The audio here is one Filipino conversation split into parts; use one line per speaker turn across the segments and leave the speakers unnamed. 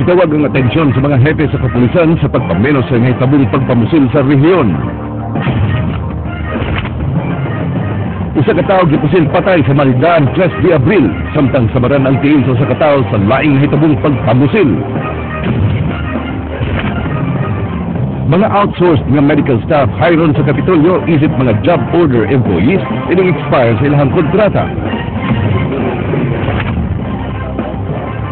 Gitawag ang atensyon sa mga hepe sa kapulisan sa pagpamenos sa tabong pagpamusil sa rehiyon. Usa ka tawo gipusil patay sa Malidaan 3 de Abril, samtang samaran ang tiil sa usa ka tawo sa laing hitabong pagpamusil. Mga outsourced nga medical staff hayron sa Kapitolyo isip mga job order employees ining expire sa ilang kontrata.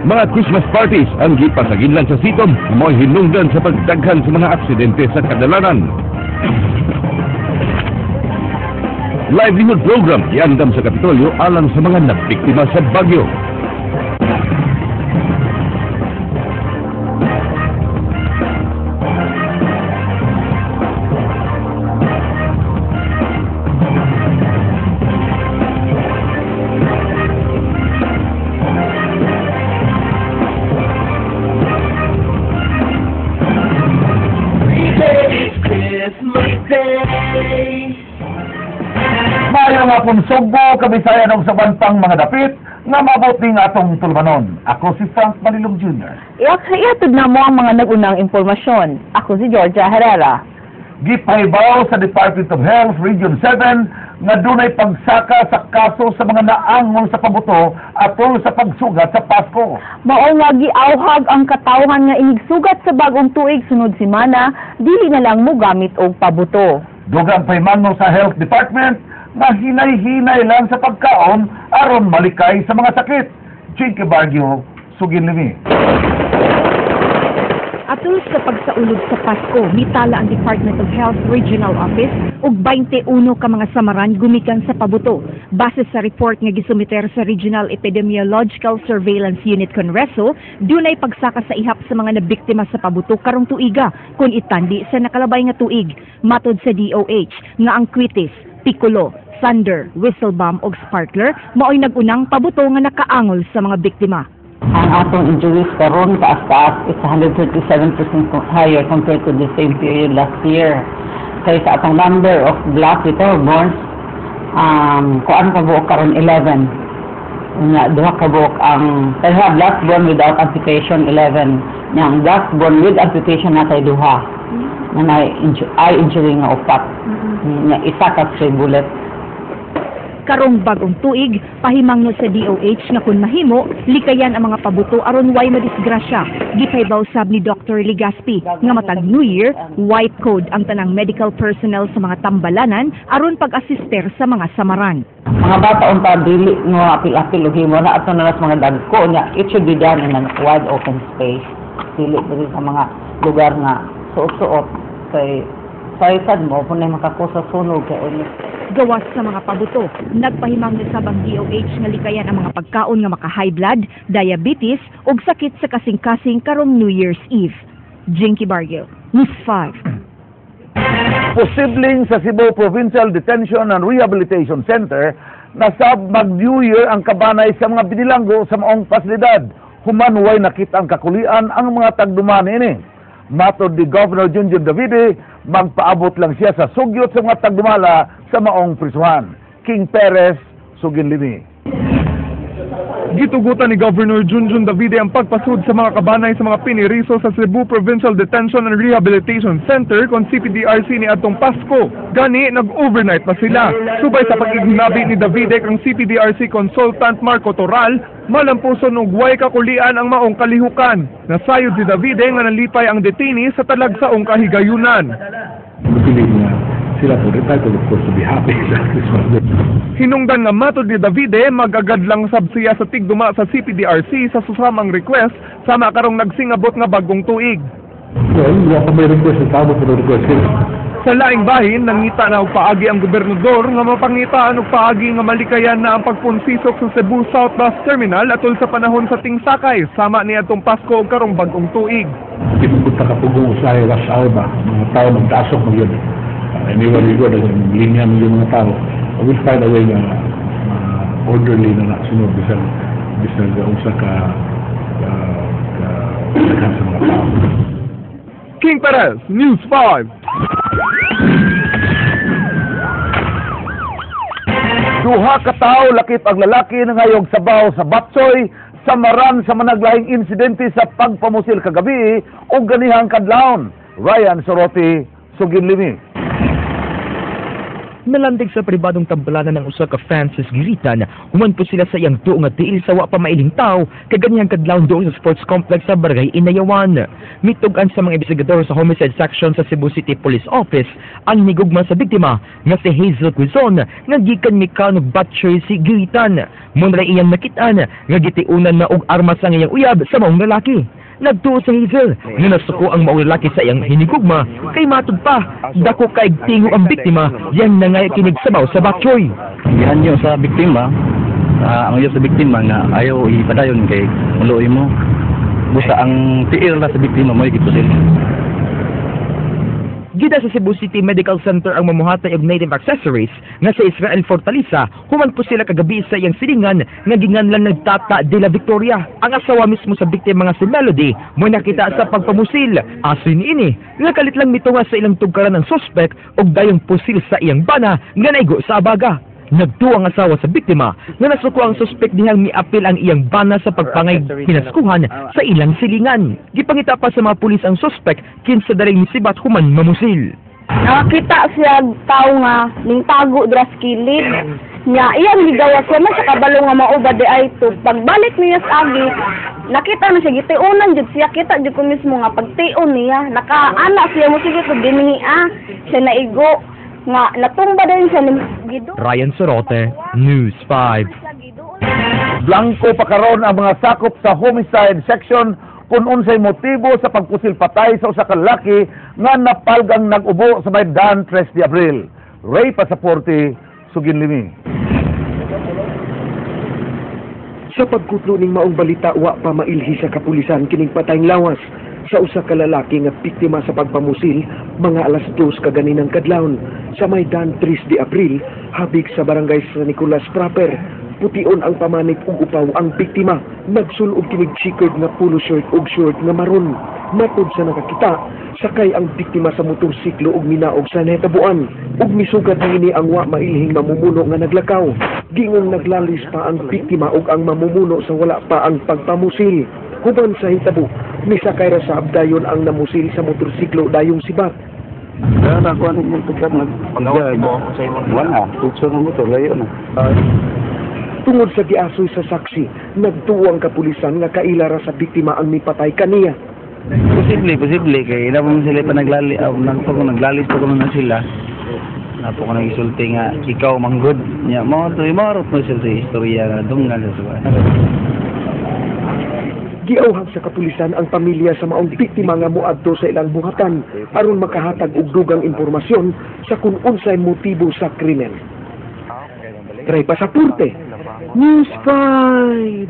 Mga Christmas parties ang gipasaginlan sa sitom, mo'y hinungdan sa pagdaghan sa mga aksidente sa kadalanan. Livelihood program iandam sa Kapitolyo alang sa mga nabiktima sa bagyo.
Mayong nga pong Sugbo, Kabisayan og saban pang mga dapit nga mabot ning atong tulmanon. Ako si Frank Manilong Jr.
Iatod na mo ang mga nagunang impormasyon. Ako si Georgia Herrera.
Gipahibaw sa Department of Health Region 7 nga dunay pagsaka sa kaso sa mga naangol sa pabuto atol sa pagsugat sa Pasko.
Mao nga giawhag ang katawhan nga inigsugat sa bagong tuig sunod semana, dili na lang mo gamit og pabuto.
Dugang pahimango sa Health Department na hinay-hinay lang sa pagkaon aron malikay sa mga sakit. Chinky Bargio, Suginlimi.
Atol sa pagsaulog sa Pasko, mitala ang Department of Health Regional Office ug 21 ka mga samaran gumikan sa pabuto. Base sa report nga gisumiter sa Regional Epidemiological Surveillance Unit Conreso, dunay pagsaka sa ihap sa mga nabiktima sa pabuto karong tuiga kun itandi sa nakalabay nga tuig. Matod sa DOH nga ang Quitis, Piccolo, Thunder, Whistlebomb ug Sparkler mao'y nagunang pabuto nga nakaangol sa mga biktima.
Ang atong injuries karon taas-taas is 137% higher compared to the same period last year. Kaya sa atong number of black borns, kuan ka buok karon 11. Duha ka buok ang kaya black born without amputation 11. Yang black born with amputation natay duha. Na eye injury nga upat. Isa ka stray bullet.
Karong bagong tuig, pahimangno sa DOH nga kun mahimo, likayan ang mga pabuto aron way madisgrasya. Gipaybaw sab ni Dr. Ligaspi nga matag New Year, white code ang tanang medical personnel sa mga tambalanan aron pag-assister sa mga samaran.
Mga bata unta dili nga apil-apil himo na ato na sa mga dagko nya, it should be done in a wide open space. Dili diri sa mga lugar nga suot-suot kay sayad mo kung na makakusa sunog kay
Gawas sa mga pabuto, nagpahimang ni sabang DOH nga likayan ang mga pagkaon nga maka-high blood, diabetes ug sakit sa kasing-kasing karong New Year's Eve. Jinky Bargil, News 5.
Posibleng sa Cebu Provincial Detention and Rehabilitation Center na sab mag-New Year ang kabanay sa mga binilanggo sa maong pasilidad. Human way nakita ang kakulian ang mga tagduman ini. Matod ni Governor Junjun Davide, magpaabot lang siya sa sugyot sa mga tagdumala sa maong prisuhan. King Perez, Suginlimi.
Gitugutan ni Governor Junjun Davide ang pagpasud sa mga kabanay sa mga piniriso sa Cebu Provincial Detention and Rehabilitation Center kon CPDRC ni atong Pasko. Gani, nag-overnight pa sila. Subay sa pag-ignabi ni Davide kang CPDRC Consultant Marco Toral, malampuson og way kakulian ang maong kalihukan. Nasayod si Davide nga nalipay ang detainee sa talagsaong kahigayunan.
Sila po entitled, of course, to be happy sa Christmas.
Hinungdan nga matod ni Davide, mag-agad lang sab siya sa tigduma sa CPDRC sa susamang request sama karong nagsingabot nga bagong tuig.
Well, wala pa may request, tama po na request.
Sa laing bahin, nangita na og paagi ang gobernador nga mapangitaan og paagi nga malikayan na ang pagpunsisok sa Cebu South Bus Terminal atol sa panahon sa tingsakay sama ni atong Pasko ug karong bagong tuig.
Ipunta ka po kung sa rush hour ba, mga tao magtasok mo yun. Anyway, we go, linya mo yung mga tao. I will find a way na orderly na nasunod bisag usa ka sa mga tao.
King Perez, News 5.
Duha ka tawo lakip ang lalaki na ngayog sabaw sa Batsoy samaran sa managlahing insidente sa pagpamusil kagabi o ganihang kadlawon. Ryan Sorote, Suginlimi.
Nalandig sa pribadong tampalanan ng usa ka fans sa Giritan, human po sila sa iyang tuong at tiil sa wa pa mailing tao, kaganihang kadlawon doon sa sports complex sa Barangay Inayawan. Mitugan sa mga investigador sa homicide section sa Cebu City Police Office, ang nigugma sa biktima nga si Hazel Quizon, nga gikan mekanog battery si Giritan. Muna iyang nakitaan, nga gitiunan na og armas ang iyang uyab sa maong lalaki. Nagtuo sa Hazel, nga nasuko ang maong lalaki sa iyang hinigugma, kay matod pa, dako kaig tingo ang biktima, yang nangay kinig sabaw sa batchoy.
Yan yun sa biktima, ang yun sa biktima nga ayaw ipadayon kay muloy mo. Busa ang tiir na sa biktima mo, ikipusil.
Gida sa Cebu City Medical Center ang mamuhatay og native accessories nga sa Israel Fortaleza, human po sila kagabi sa iyang silingan nga ginganlan nagtata de la Victoria. Ang asawa mismo sa biktima nga si Melody mo nakita sa pagpamusil. Asin ini nga kalit lang mitunga sa ilang tugkaran ng suspect og dayong pusil sa iyang bana nga naigo sa abaga. Nagtuo ang asawa sa biktima nga nasuko ang suspect dihang miapil ang iyang bana sa pagpangay hinaskuhan sa ilang silingan. Gipangita pa sa mga pulis ang suspect kinsa daring misibat human mamusil.
Nakakita siya tao nga ning tago dras kilid. Nya iyang ligawas siya man sa kabalo nga maubad di ay to. Pagbalik niya sa agi, nakita na siya gitiunan jud siya, kita jud ko mismo nga pagtion niya, nakaana siya mo sige ko dinhi siya naigo nga natumba din siya ni Gido.
Ryan Sorote, News 5.
Blanco pa karon ang mga sakop sa homicide section kung unsay motibo sa pagpusil patay sa usa ka lalaki nga napalgang nag-ubo sa Maydan 3 de Abril. Ray Pasaporte, Suginlimi.
Sa pagkutlo ning maong balita, wa pa mailhi sa kapulisan kining patayng lawas sa usa ka lalaki nga biktima sa pagpamusil mga alas 2 kaganinang kadlawon sa Maydan 3 de Abril, habig sa barangay San Nicolas proper. Pution ang pamanit ug upaw ang biktima, nagsul og kinig checkered nga polo shirt ug short nga maroon. Matod sa nakakita, sakay ang biktima sa motorsiklo ug minaog sa nahitabuan ug misugat niini ang wa mailhing mamumuno nga naglakaw. Gingong naglalis pa ang biktima ug ang mamumuno sa wala pa ang pagpamusil. Huban sa hitabo, misakay ra sa abdayon ang namusil sa motorsiklo dayong sibat.
Kaya ako ano yung tukar nagpagdaan mo sa imo. Wala, tutso na mo to, layo na.
Tungod sa giasoy sa saksi, nagtuo ang kapulisan nga kailara sa biktima ang mipatay kaniya.
Posible, kaya ina po sila pa naglalis pa ko na sila. Napo ko nag-isulti nga, ikaw manggod. Nya mo to, imarot mo sila sa istorya na dungan sa suwa.
Giauhag sa kapulisan ang pamilya sa maong biktima nga moadto sa ilang buhatan aron makahatag og dugang impormasyon sa kung unsay motibo sa krimen. Ray Pasaporte, News 5.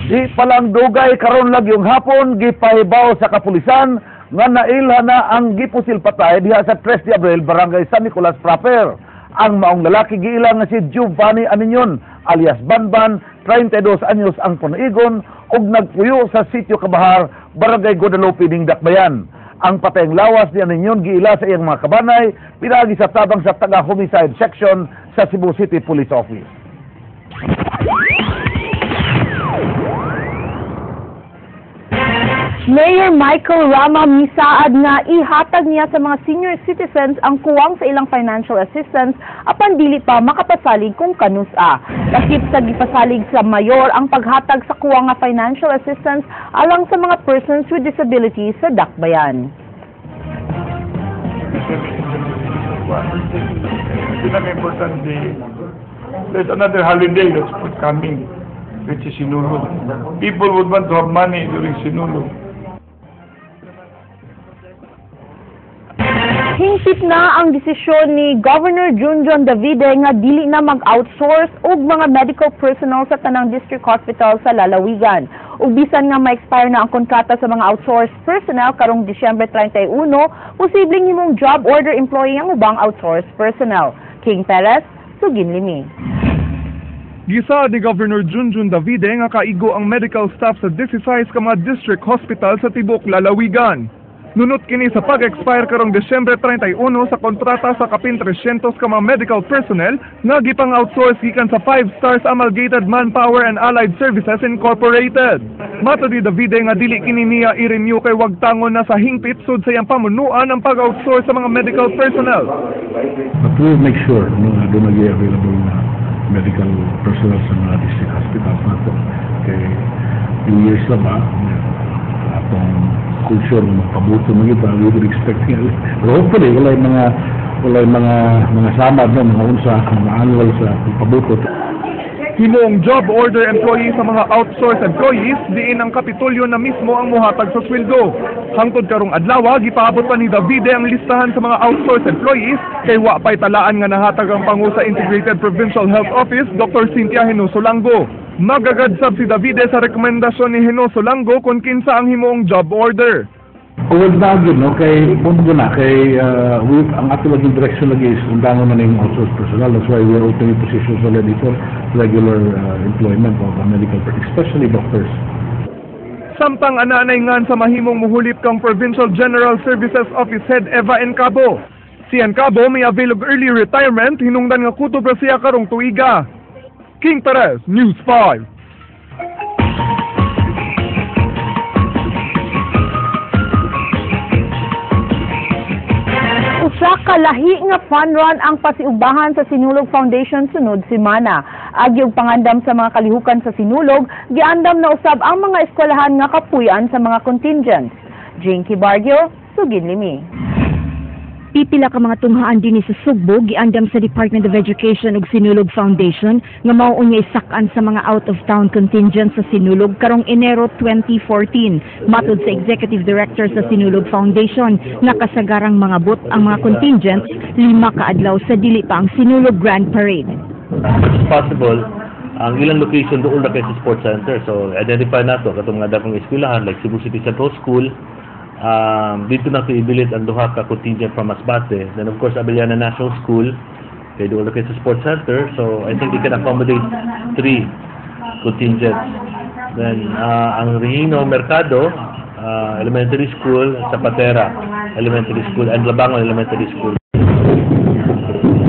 Di palang dugay karon lag yung hapon gipahibaw sa kapulisan nga nailha na ang gipusil patay diha sa 3 de Abril, Barangay San Nicolas proper. Ang maong lalaki giilang nga si Giovanni Aninyon alias Banban, 32 anyos ang punaigon ug nagpuyo sa Sitio Kabahar, Barangay Guadalupe ning Dakbayan. Ang patayng lawas ni Aninyon giila sa iyang mga kabanay pinagi sa tabang sa taga-homicide section sa Cebu City Police Office.
Mayor Michael Rama misaad nga ihatag niya sa mga senior citizens ang kuwang sa ilang financial assistance apan dili pa makapasalig kung kanus-a. Lakip sa gipasalig sa mayor ang paghatag sa kuwang nga financial assistance alang sa mga persons with disabilities sa Dakbayan.
Pinaka-importante, there's another holiday that's coming, which is Sinulog. People would want to have money during Sinulog.
Hingpit na ang desisyon ni Governor Junjun Davide nga dili na mag-outsource og mga medical personnel sa tanang district hospital sa Lalawigan. Ug bisan nga ma-expire na ang kontrata sa mga outsourced personnel karong Disyembre 31, posibleng himong job order employee ang ubang outsourced personnel. King Perez, Suginlimi.
Gisaad ni Governor Junjun Davide nga kaigo ang medical staff sa 16 ka mga district hospital sa Tibok, Lalawigan. Nunot kini sa pag-expire karong Desyembre 31 sa kontrata sa kapin 300 ka mga medical personnel nga gipang outsource gikan sa 5 Stars Amalgamated Manpower and Allied Services Incorporated. Matod ni Davide nga dili kini niya i-renew kay wag tangon na sa hingpit sud sa iyang pamunuan ang pag-outsource sa mga medical personnel.
But we'll make sure na doon nag-available na medical personnel sa mga district hospitals nato. Kay few years na ba, atong culture ng pabuto mo kita, we would expect nga. Pero hopefully, wala yung mga samad, no, mga unsa, mga annual sa pabuto.
Himoong job order employee sa mga outsourced employees, diin ang kapitulyo na mismo ang muhatag sa sweldo. Hangtod karong adlaw, gipaabot pa ni Davide ang listahan sa mga outsourced employees kay wa pay talaan nga nahatag ang pangu sa Integrated Provincial Health Office, Dr. Cynthia Hinosolango. Magagadsab si Davide sa rekomendasyon ni Hinosolango kung kinsa ang himoong job order.
Huwag na yun, no? Kay punto na, kay ang ato laging direction lagi is undangon na yung outsourced personnel. That's why we're opening positions already for regular employment of medical, especially doctors.
Samtang ananay ngan sa mahimong muhulip kang Provincial General Services Office Head Eva Encabo. Si Encabo may avail of early retirement, hinungdan nga kutob ra siya karong tuiga. King Perez, News 5.
Usa ka lahi nga fun run ang pasiubahan sa Sinulog Foundation sunod semana. Agyog pangandam sa mga kalihukan sa Sinulog, giandam na usab ang mga eskwelahan nga kapuy-an sa mga contingents. Jinky Bargio, Sugin Limi.
Pipila ka mga tunghaan din sa Sugbo, giandam sa Department of Education ug Sinulog Foundation nga mao unya isak-an sa mga out-of-town contingents sa Sinulog karong Enero 2014. Matod sa Executive Director sa Sinulog Foundation, nakasagarang mga bot ang mga contingents 5 ka adlaw sa dili pa ang Sinulog Grand Parade.
It's possible ang ilang location doon na kay sa sports center. So identify nato katong mga dakong eskwelahan like Cebu City Central School. Dito na ibilid ang duha ka contingent from Masbate. Then of course Abellana National School kay doon kay sa sports center. So I think we can accommodate 3 contingents. Then ang Regino Mercado Elementary School, Zapatera Elementary School and Labangon Elementary School.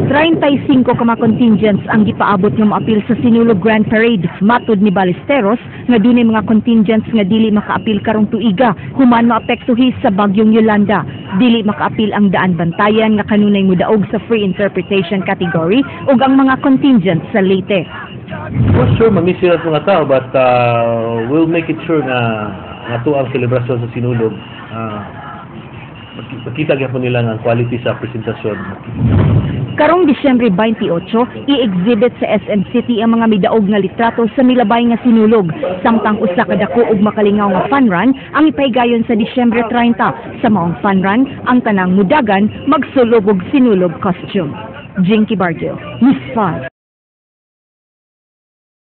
35 ka mga contingents ang gipaabot nga maapil sa Sinulog Grand Parade. Matod ni Ballesteros nga dunay mga contingents nga dili makaapil karong tuiga human maapektuhi sa bagyong Yolanda. Dili makaapil ang Daan Bantayan nga kanunay mudaog sa free interpretation category ug ang mga contingents sa Leyte.
For sure mamisirat mga tao but we'll make it sure na ato ang selebrasyon sa Sinulog makita gyapon nila ang quality sa presentasyon.
Karong Disyembre 28, i-exhibit sa SM City ang mga midaog nga litrato sa milabay nga Sinulog. Samtang usa ka dako ug makalingaw nga fun run ang ipaygayon sa Disyembre 30. Sa maong fun run, ang tanang mudagan magsulog og Sinulog costume. Jinky Bargio, News 5.